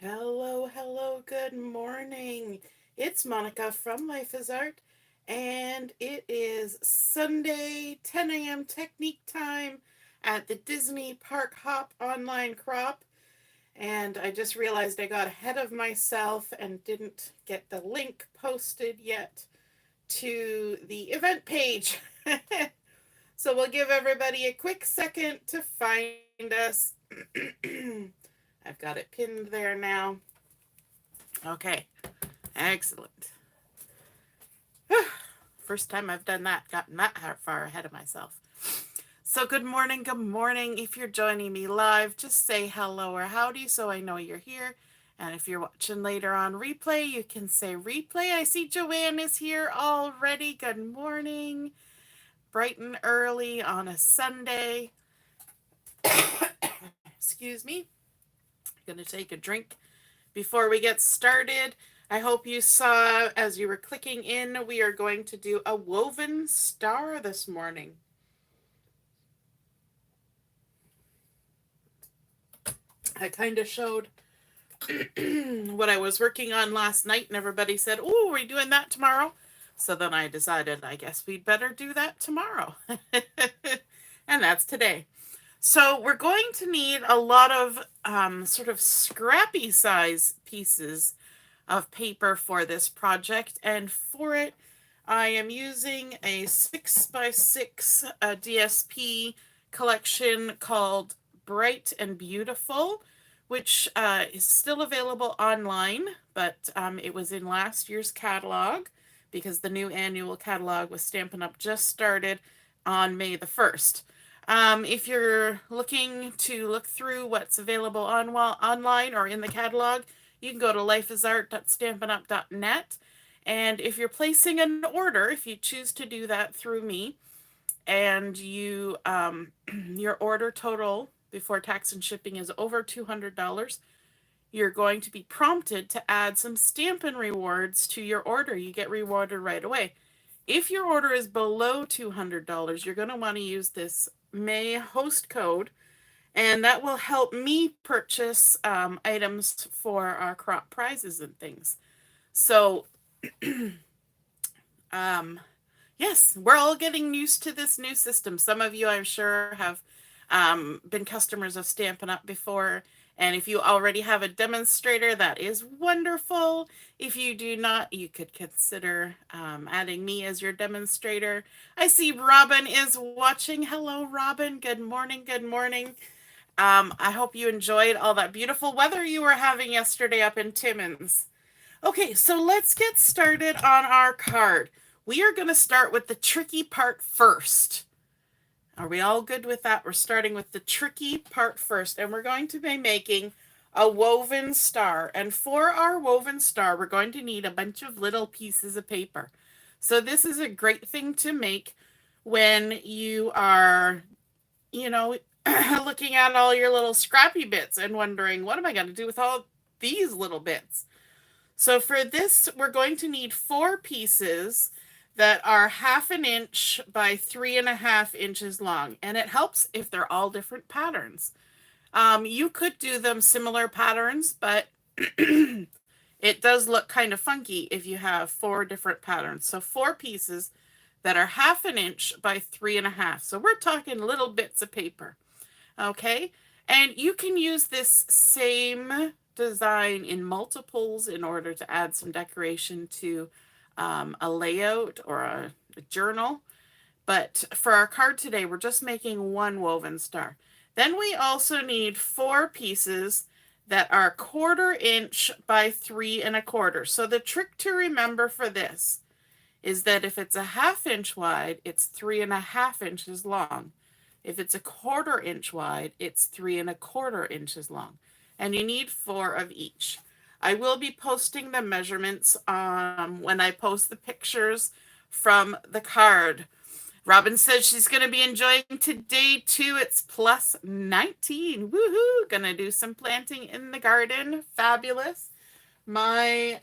Hello, hello, good morning. It's Monica from Life is Art, and it is Sunday, 10 a.m. Technique time at the Disney Park Hop online crop. And I just realized I got ahead of myself and didn't get the link posted yet to the event page. So we'll give everybody a quick second to find us. I've got it pinned there now. Okay, excellent. First time I've done that, gotten that far ahead of myself. So, good morning, good morning. If you're joining me live, just say hello or howdy so I know you're here. And if you're watching later on replay, you can say replay. I see Joanne is here already. Good morning. Bright and early on a Sunday. Excuse me. I'm going to take a drink before we get started. I hope you saw as you were clicking in, we are going to do a woven star this morning. I kind of showed what I was working on last night, and everybody said, "Oh, are we doing that tomorrow?" So then I decided, I guess we'd better do that tomorrow. And that's today. So we're going to need a lot of sort of scrappy size pieces of paper for this project, and for it I am using a 6x6 DSP collection called Bright and Beautiful, which is still available online, but it was in last year's catalog because the new annual catalog with Stampin' Up! Just started on May the 1st. If you're looking to look through what's available online or in the catalog, you can go to lifeisart.stampinup.net. And if you're placing an order, if you choose to do that through me, and you your order total before tax and shipping is over $200, you're going to be prompted to add some Stampin' rewards to your order. You get rewarded right away. If your order is below $200, you're going to want to use this May host code, and that will help me purchase items for our crop prizes and things. So, yes, we're all getting used to this new system. Some of you, I'm sure, have been customers of Stampin' Up! Before. And if you already have a demonstrator, that is wonderful. If you do not, you could consider adding me as your demonstrator. I see Robin is watching. Hello, Robin. Good morning. Good morning. I hope you enjoyed all that beautiful weather you were having yesterday up in Timmins. Okay, so let's get started on our card. We are going to start with the tricky part first. Are we all good with that? We're starting with the tricky part first, and we're going to be making a woven star. And for our woven star, we're going to need a bunch of little pieces of paper. So this is a great thing to make when you are, looking at all your little scrappy bits and wondering, what am I going to do with all these little bits? So for this, we're going to need 4 pieces that are 1/2 inch by 3.5 inches long. And it helps if they're all different patterns. You could do them similar patterns, but it does look kind of funky if you have 4 different patterns. So 4 pieces that are 1/2 inch by 3.5. So we're talking little bits of paper. Okay. And you can use this same design in multiples in order to add some decoration to a layout or a journal. But for our card today, we're just making one woven star. Then we also need 4 pieces that are 1/4 inch by 3.25. So the trick to remember for this is that if it's a 1/2 inch wide, it's 3.5 inches long. If it's a 1/4 inch wide, it's 3.25 inches long. And you need 4 of each. I will be posting the measurements when I post the pictures from the card. Robin says she's going to be enjoying today too. It's plus 19. Woohoo! Gonna do some planting in the garden. Fabulous. My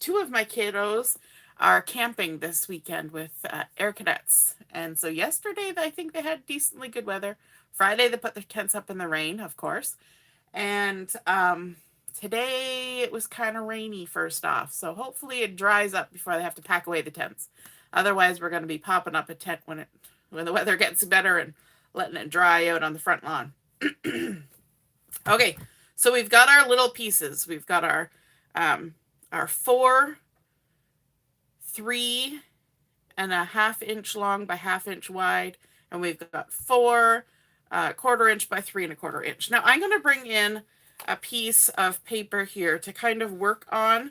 2 of my kiddos are camping this weekend with Air Cadets. And so yesterday, I think they had decently good weather. Friday, they put their tents up in the rain, of course. And today it was kind of rainy first off, so hopefully it dries up before they have to pack away the tents. Otherwise, we're going to be popping up a tent when the weather gets better and letting it dry out on the front lawn. Okay, so we've got our little pieces. We've got our 4 3.5 inch long by 1/2 inch wide, and we've got 4 1/4 inch by 3.25 inch. Now I'm going to bring in a piece of paper here to kind of work on,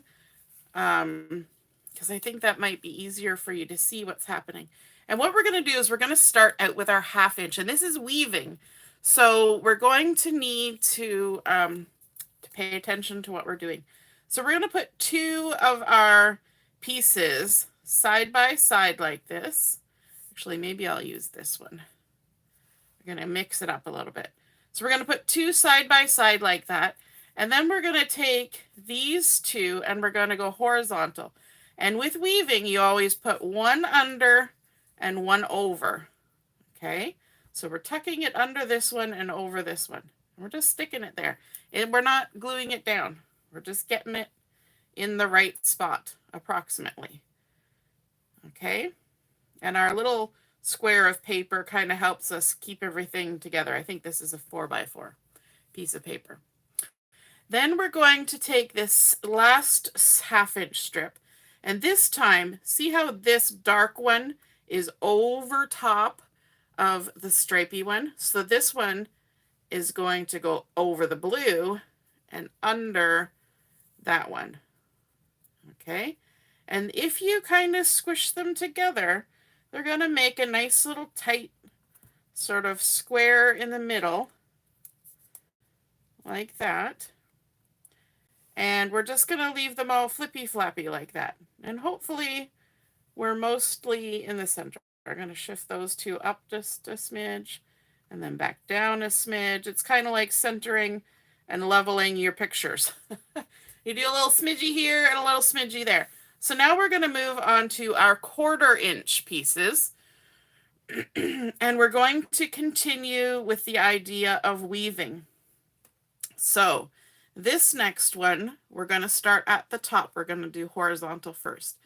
because I think that might be easier for you to see what's happening. And what we're going to do is we're going to start out with our 1/2 inch, and this is weaving. So we're going to need to pay attention to what we're doing. So we're going to put 2 of our pieces side by side like this. Actually, maybe I'll use this one. We're going to mix it up a little bit. So we're going to put 2 side by side like that. And then we're going to take these 2 and we're going to go horizontal. And with weaving, you always put one under and one over. Okay? So we're tucking it under this one and over this one. We're just sticking it there. And we're not gluing it down. We're just getting it in the right spot, approximately. Okay? And our little square of paper kind of helps us keep everything together. I think this is a 4x4 piece of paper. Then we're going to take this last 1/2 inch strip. And this time, see how this dark one is over top of the stripy one? So this one is going to go over the blue and under that one. Okay? And if you kind of squish them together, they're going to make a nice little tight sort of square in the middle, like that. And we're just going to leave them all flippy flappy like that. And hopefully we're mostly in the center. We're going to shift those 2 up just a smidge and then back down a smidge. It's kind of like centering and leveling your pictures. You do a little smidgy here and a little smidgy there. So now we're going to move on to our 1/4 inch pieces. And we're going to continue with the idea of weaving. So this next one, we're going to start at the top. We're going to do horizontal first.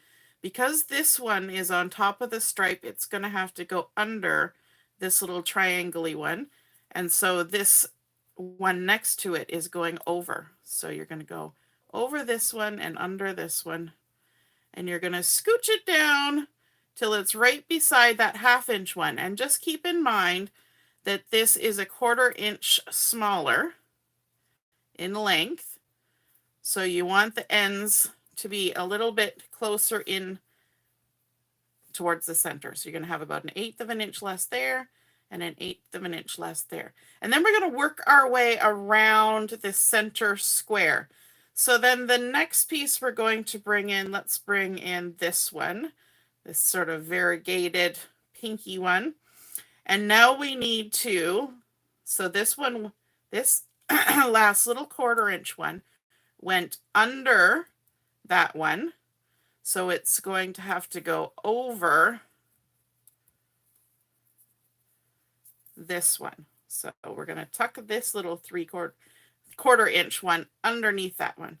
Because this one is on top of the stripe, it's going to have to go under this little triangle-y one. And so this one next to it is going over. So you're going to go over this one and under this one. And you're going to scooch it down till it's right beside that 1/2 inch one. And just keep in mind that this is a 1/4 inch smaller in length. So you want the ends to be a little bit closer in towards the center. So you're going to have about 1/8 of an inch less there and 1/8 of an inch less there. And then we're going to work our way around the center square. So then the next piece we're going to bring in, let's bring in this one, this sort of variegated pinky one. And now we need to, so this one, this last little 1/4 inch one went under that one. So it's going to have to go over this one. So we're going to tuck this little 1/4 inch one underneath that one.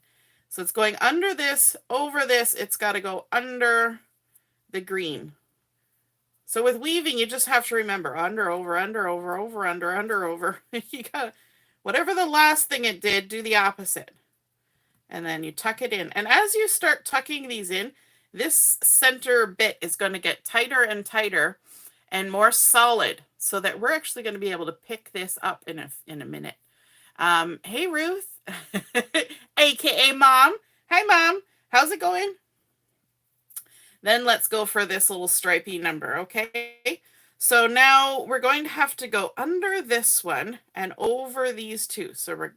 So it's going under this, over this, it's got to go under the green. So with weaving, you just have to remember under, over, under, over, over, under, over. You got whatever the last thing it did, do the opposite. And then you tuck it in. And as you start tucking these in, this center bit is going to get tighter and tighter and more solid so that we're actually going to be able to pick this up in a minute. Hey, Ruth, AKA Mom. Hi, Mom. How's it going? Then let's go for this little stripy number, okay? So now we're going to have to go under this one and over these 2. So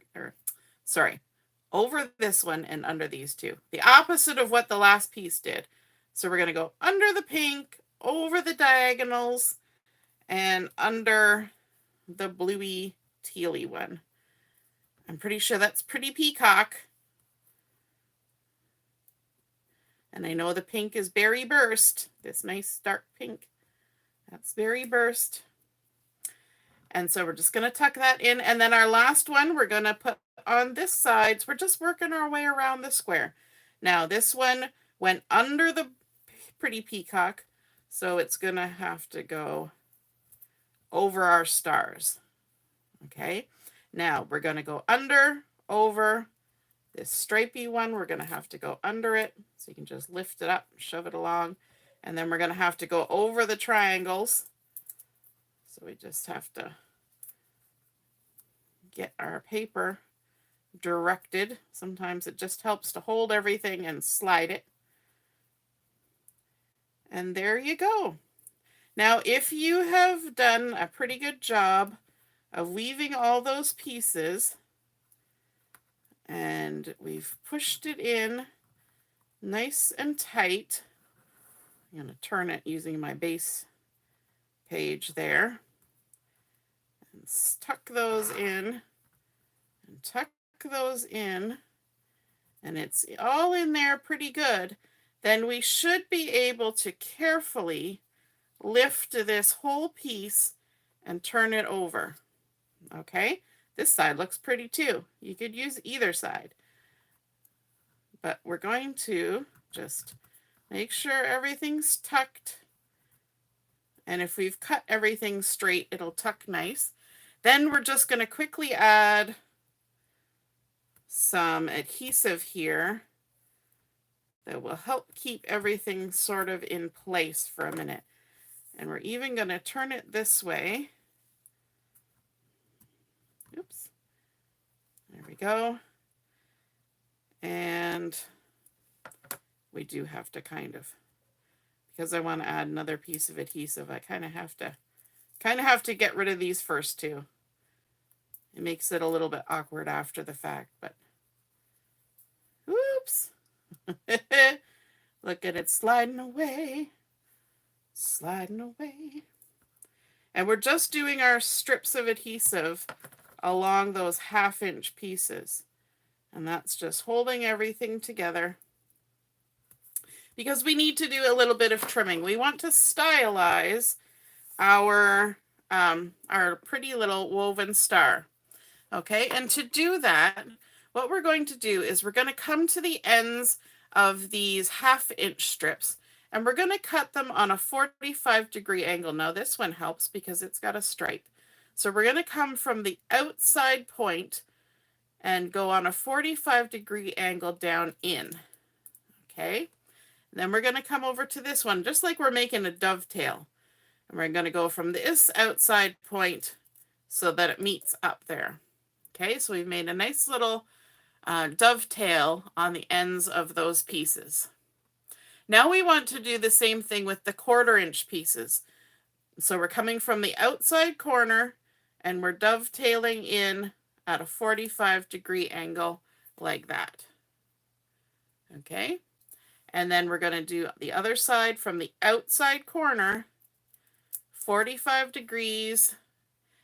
over this one and under these 2. The opposite of what the last piece did. So we're going to go under the pink, over the diagonals, and under the bluey tealy one. I'm pretty sure that's Pretty Peacock. And I know the pink is Berry Burst, this nice dark pink. That's Berry Burst. And so we're just going to tuck that in. And then our last one, we're going to put on this side, so we're just working our way around the square. Now this one went under the pretty peacock, so it's gonna have to go over our stars. Okay, now we're gonna go under, over. This stripy one, we're gonna have to go under it, so you can just lift it up, shove it along, and then we're gonna have to go over the triangles. So we just have to get our paper directed. Sometimes it just helps to hold everything and slide it. And there you go. Now, if you have done a pretty good job of weaving all those pieces, and we've pushed it in nice and tight, I'm going to turn it using my base page there, and tuck those in, and tuck those in, and it's all in there pretty good. Then we should be able to carefully lift this whole piece and turn it over. Okay, this side looks pretty too. You could use either side, but we're going to just make sure everything's tucked, and if we've cut everything straight, it'll tuck nice. Then we're just going to quickly add some adhesive here that will help keep everything sort of in place for a minute. And we're even going to turn it this way. Oops. There we go. And we do have to kind of, because I want to add another piece of adhesive, I kind of have to get rid of these first too. It makes it a little bit awkward after the fact, but oops. Look at it sliding away. Sliding away. And we're just doing our strips of adhesive along those 1/2-inch pieces. And that's just holding everything together, because we need to do a little bit of trimming. We want to stylize our pretty little woven star. Okay, and to do that, what we're going to do is we're going to come to the ends of these 1/2-inch strips, and we're going to cut them on a 45-degree angle. Now this one helps because it's got a stripe. So we're going to come from the outside point and go on a 45-degree angle down in. Okay, and then we're going to come over to this one, just like we're making a dovetail. And we're going to go from this outside point so that it meets up there. Okay, so we've made a nice little dovetail on the ends of those pieces. Now we want to do the same thing with the 1/4-inch pieces. So we're coming from the outside corner and we're dovetailing in at a 45-degree angle like that. Okay, and then we're going to do the other side from the outside corner, 45 degrees,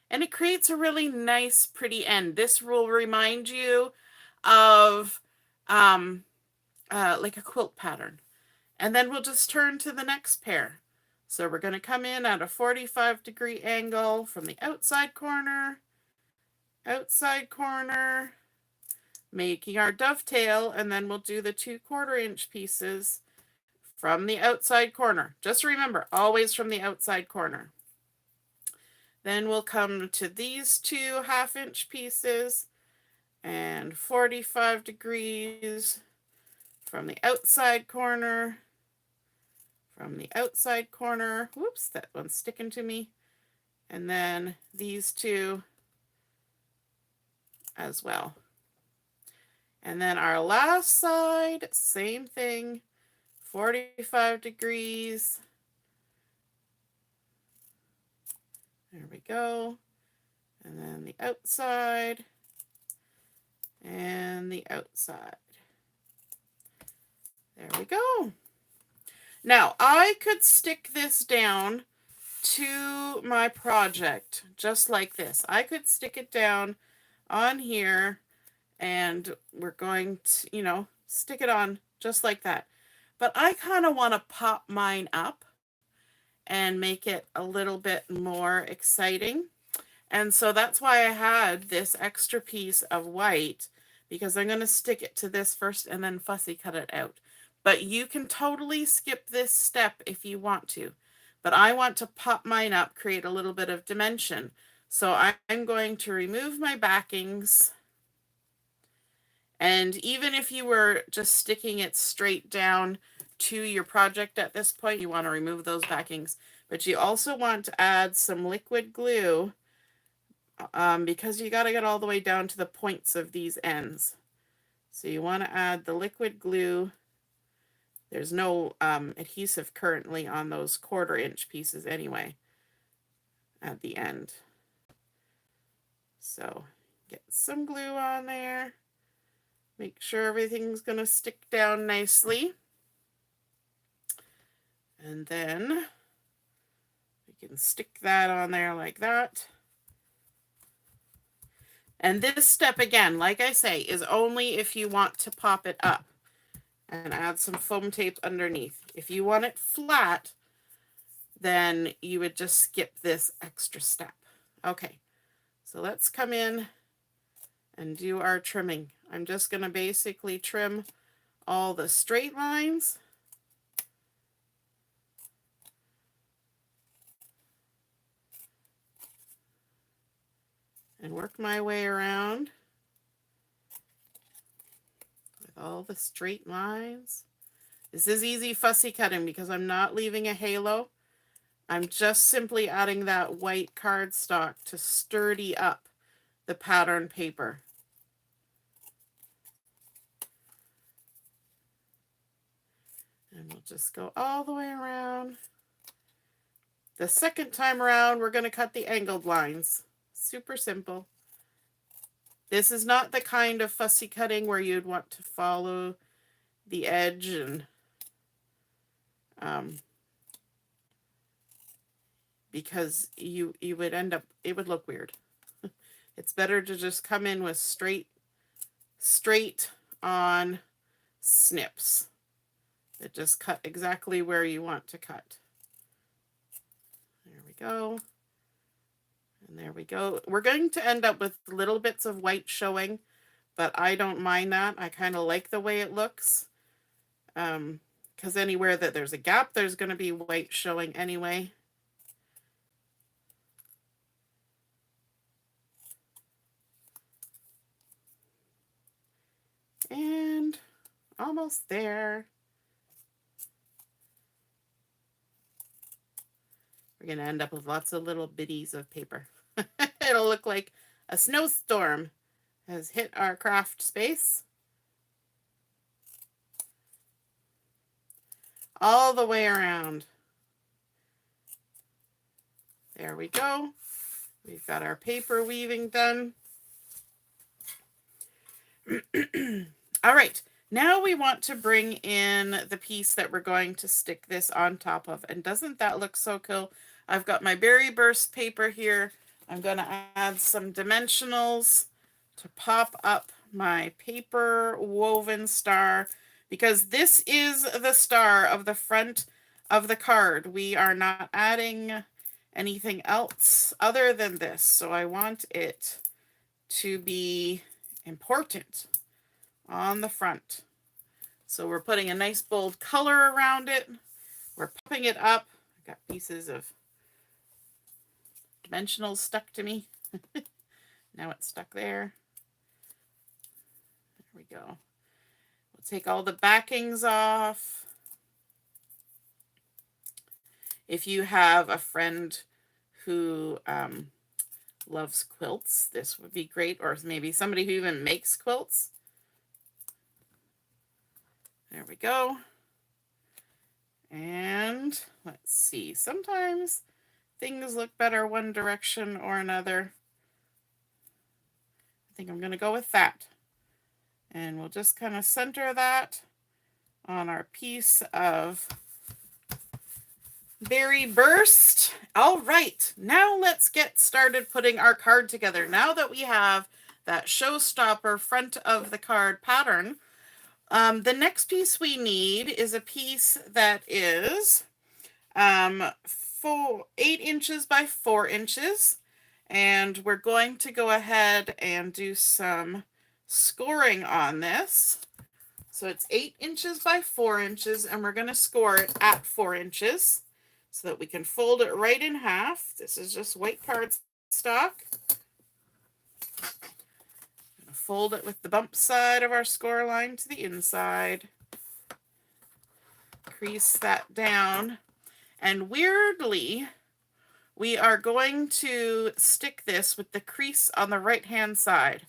and it creates a really nice, pretty end. This will remind you of like a quilt pattern. And then we'll just turn to the next pair. So we're going to come in at a 45-degree angle from the outside corner, making our dovetail, and then we'll do the 2/4-inch pieces from the outside corner. Just remember, always from the outside corner. Then we'll come to these 2 1/2-inch pieces and 45 degrees from the outside corner, whoops, that one's sticking to me, and then these 2 as well. And then our last side, same thing, 45 degrees. There we go. And then the outside and the outside. There we go. Now, I could stick this down to my project just like this. I could stick it down on here, and we're going to, stick it on just like that. But I kind of want to pop mine up and make it a little bit more exciting. And so that's why I had this extra piece of white because I'm going to stick it to this first and then fussy cut it out. But you can totally skip this step if you want to. But I want to pop mine up, create a little bit of dimension. So I'm going to remove my backings. And even if you were just sticking it straight down to your project at this point, you want to remove those backings. But you also want to add some liquid glue because you got to get all the way down to the points of these ends. So you want to add the liquid glue. There's no adhesive currently on those 1/4 inch pieces anyway at the end. So get some glue on there. Make sure everything's going to stick down nicely. And then we can stick that on there like that. And this step, again, like I say, is only if you want to pop it up and add some foam tape underneath. If you want it flat, then you would just skip this extra step. Okay, so let's come in and do our trimming. I'm just going to basically trim all the straight lines. And work my way around with all the straight lines. This is easy fussy cutting because I'm not leaving a halo. I'm just simply adding that white cardstock to sturdy up the pattern paper. And we'll just go all the way around. The second time around, we're going to cut the angled lines. Super simple. This is not the kind of fussy cutting where you'd want to follow the edge and because you would end up, it would look weird. It's better to just come in with straight on snips that just cut exactly where you want to cut. There we go. And there we go. We're going to end up with little bits of white showing, but I don't mind that. I kind of like the way it looks. Because anywhere that there's a gap, there's going to be white showing anyway. And almost there. We're going to end up with lots of little bitties of paper. It'll look like a snowstorm has hit our craft space. All the way around. There we go. We've got our paper weaving done. All right, now we want to bring in the piece that we're going to stick this on top of. And doesn't that look so cool? I've got my berry burst paper here. I'm going to add some dimensionals to pop up my paper woven star, because this is the star of the front of the card. We are not adding anything else other than this. So I want it to be important on the front. So we're putting a nice bold color around it. We're popping it up. I've got pieces of dimensionals stuck to me. Now it's stuck there. There we go. We'll take all the backings off. If you have a friend who loves quilts, this would be great. Or maybe somebody who even makes quilts. There we go. And let's see. Sometimes things look better one direction or another. I think I'm going to go with that. And we'll just kind of center that on our piece of berry burst. All right, now let's get started putting our card together. Now that we have that showstopper front of the card pattern, the next piece we need is a piece that is 8 inches by 4 inches. And we're going to go ahead and do some scoring on this. So it's 8 inches by 4 inches, and we're going to score it at 4 inches so that we can fold it right in half. This is just white cardstock. Fold it with the bump side of our score line to the inside. Crease that down. And weirdly, we are going to stick this with the crease on the right-hand side.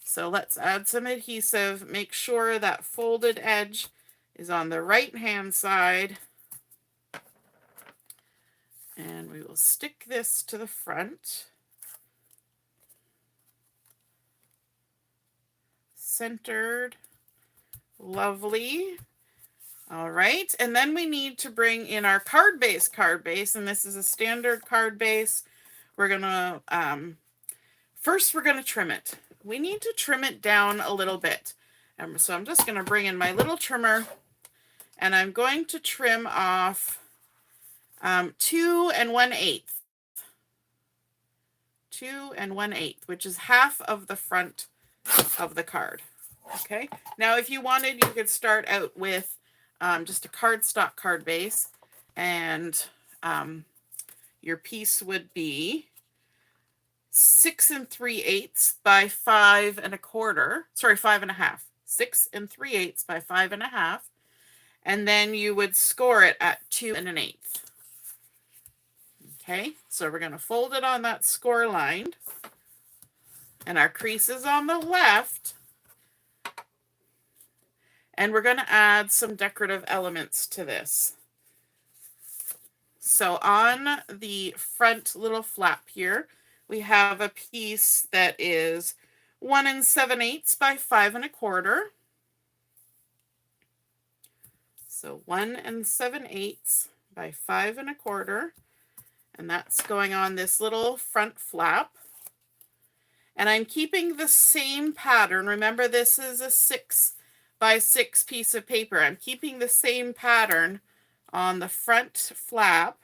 So let's add some adhesive. Make sure that folded edge is on the right-hand side. And we will stick this to the front. Centered. Lovely. All right, and then we need to bring in our card base, and this is a standard card base. We're gonna, first we're gonna trim it. We need to trim it down a little bit. So I'm just gonna bring in my little trimmer, and I'm going to trim off 2 1/8. 2 1/8, which is half of the front of the card. Okay, now if you wanted, you could start out with just a cardstock card base, and your piece would be 6 3/8 by 5 1/4. Sorry, 5 1/2. 6 3/8 by 5 1/2, and then you would score it at 2 1/8. Okay, so we're going to fold it on that score line, and our crease is on the left. And we're going to add some decorative elements to this. So on the front little flap here, we have a piece that is 1 7/8 by 5 1/4. So 1 7/8 by 5 1/4. And that's going on this little front flap. And I'm keeping the same pattern. Remember, this is a 6 by 6 piece of paper. I'm keeping the same pattern on the front flap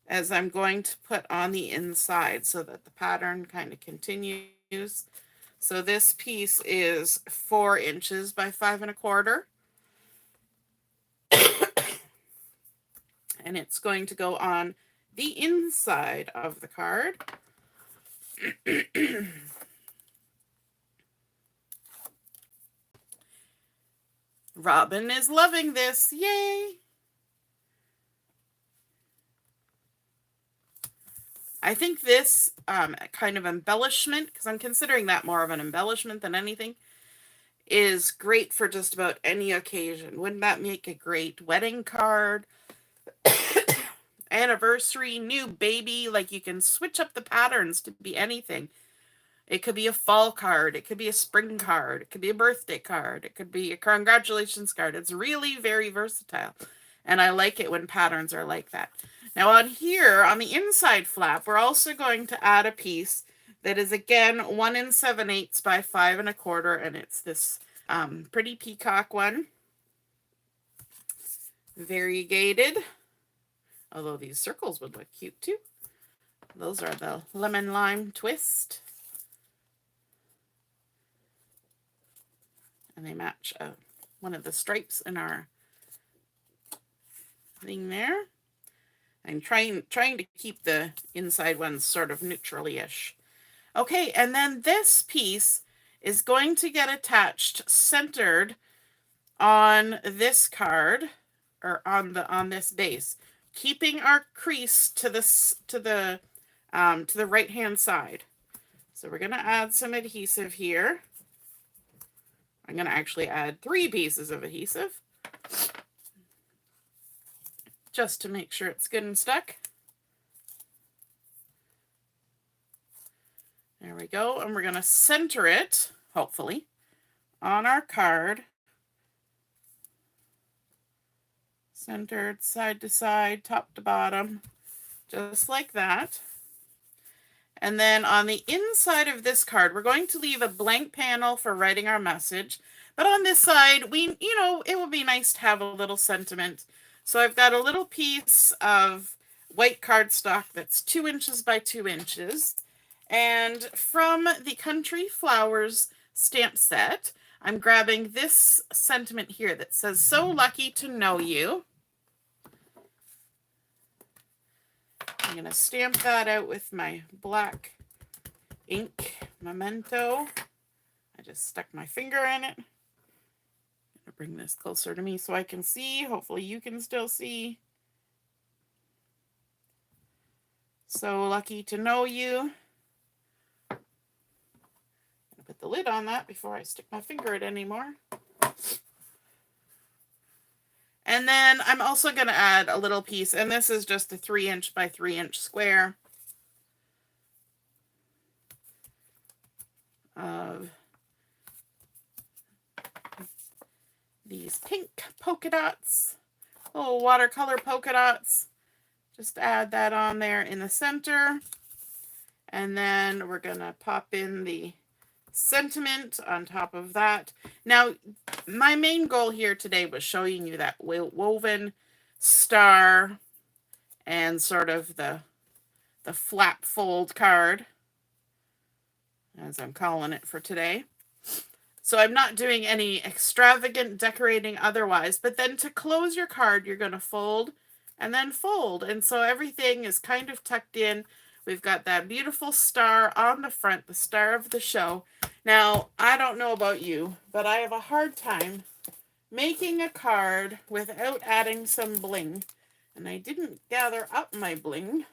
as I'm going to put on the inside so that the pattern kind of continues. So this piece is 4 inches by 5 1/4. And it's going to go on the inside of the card. Robin is loving this. Yay! I think this kind of embellishment, because I'm considering that more of an embellishment than anything, is great for just about any occasion. Wouldn't that make a great wedding card? Anniversary, new baby, like you can switch up the patterns to be anything. It could be a fall card, it could be a spring card, it could be a birthday card, it could be a congratulations card. It's really very versatile, and I like it when patterns are like that. Now on here, on the inside flap, we're also going to add a piece that is again 1 7/8 by 5 1/4, and it's this pretty peacock one. Variegated. Although these circles would look cute too. Those are the lemon lime twist. And they match one of the stripes in our thing there. I'm trying to keep the inside ones sort of neutrally-ish. Okay, and then this piece is going to get attached centered on this card, or on this base, keeping our crease to the right hand side. So we're going to add some adhesive here. I'm going to actually add 3 pieces of adhesive just to make sure it's good and stuck. There we go, and we're going to center it, hopefully, on our card. Centered side to side, top to bottom, just like that. And then on the inside of this card, we're going to leave a blank panel for writing our message. But on this side, it would be nice to have a little sentiment. So I've got a little piece of white cardstock that's 2 inches by 2 inches. And from the Country Flowers stamp set. I'm grabbing this sentiment here that says, "So lucky to know you." I'm going to stamp that out with my black ink Memento. I just stuck my finger in it. I'm going to bring this closer to me so I can see. Hopefully you can still see. So lucky to know you. I'm going to put the lid on that before I stick my finger in it anymore. And then I'm also going to add a little piece, and this is just a 3" by 3" square of these pink polka dots, little watercolor polka dots. Just add that on there in the center. And then we're going to pop in the sentiment on top of that. Now, my main goal here today was showing you that woven star and sort of the flap fold card, as I'm calling it for today. So I'm not doing any extravagant decorating otherwise, but then to close your card, you're going to fold and then fold. And so everything is kind of tucked in. We've got that beautiful star on the front, the star of the show. Now, I don't know about you, but I have a hard time making a card without adding some bling. And I didn't gather up my bling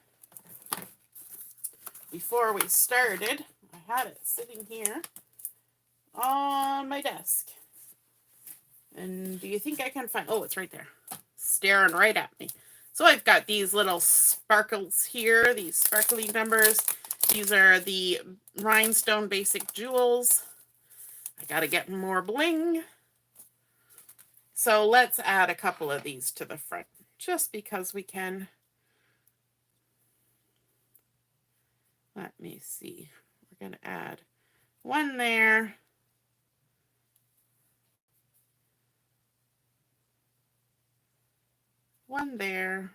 before we started. I had it sitting here on my desk. And do you think I can find... Oh, it's right there. Staring right at me. So I've got these little sparkles here, these sparkly numbers. These are the Rhinestone Basic Jewels. I gotta get more bling. So let's add a couple of these to the front, just because we can. Let me see. We're gonna add one there. One there.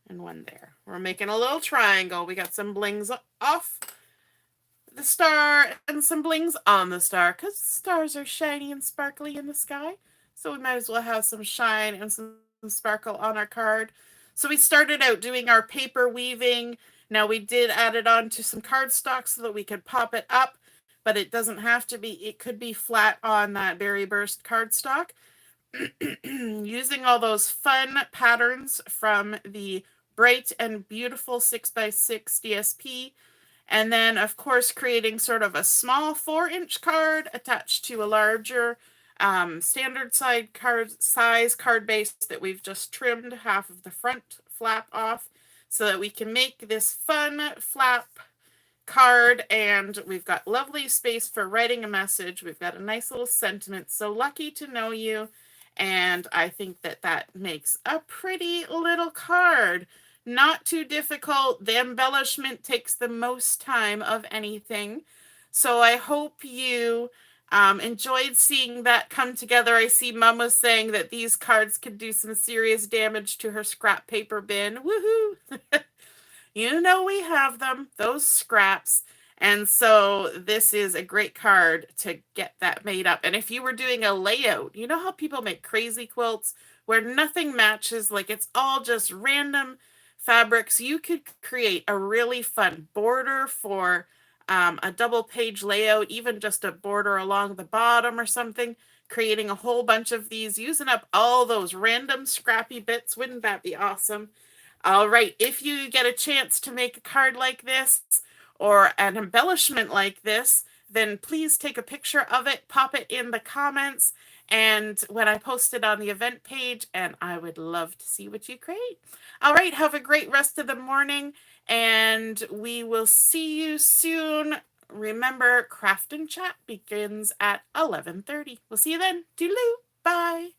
And one there. We're making a little triangle. We got some blings off the star and some blings on the star, because stars are shiny and sparkly in the sky. So we might as well have some shine and some sparkle on our card. So we started out doing our paper weaving. Now we did add it on to some cardstock so that we could pop it up, but it doesn't have to be. It could be flat on that Berry Burst cardstock. Using all those fun patterns from the Bright and Beautiful 6x6 DSP. And then, of course, creating sort of a small 4" card attached to a larger standard size card base that we've just trimmed half of the front flap off so that we can make this fun flap card. And we've got lovely space for writing a message. We've got a nice little sentiment. So lucky to know you. And I think that that makes a pretty little card. Not too difficult. The embellishment takes the most time of anything. So I hope you enjoyed seeing that come together. I see Mom was saying that these cards could do some serious damage to her scrap paper bin. Woohoo! You know we have them, those scraps. And so this is a great card to get that made up. And if you were doing a layout, you know how people make crazy quilts where nothing matches, like it's all just random fabrics. You could create a really fun border for a double page layout, even just a border along the bottom or something, creating a whole bunch of these, using up all those random scrappy bits. Wouldn't that be awesome? All right, if you get a chance to make a card like this or an embellishment like this, then please take a picture of it, pop it in the comments, and when I post it on the event page, and I would love to see what you create. All right, have a great rest of the morning, and we will see you soon. Remember, Craft and Chat begins at 11:30. We'll see you then. Toodaloo. Bye.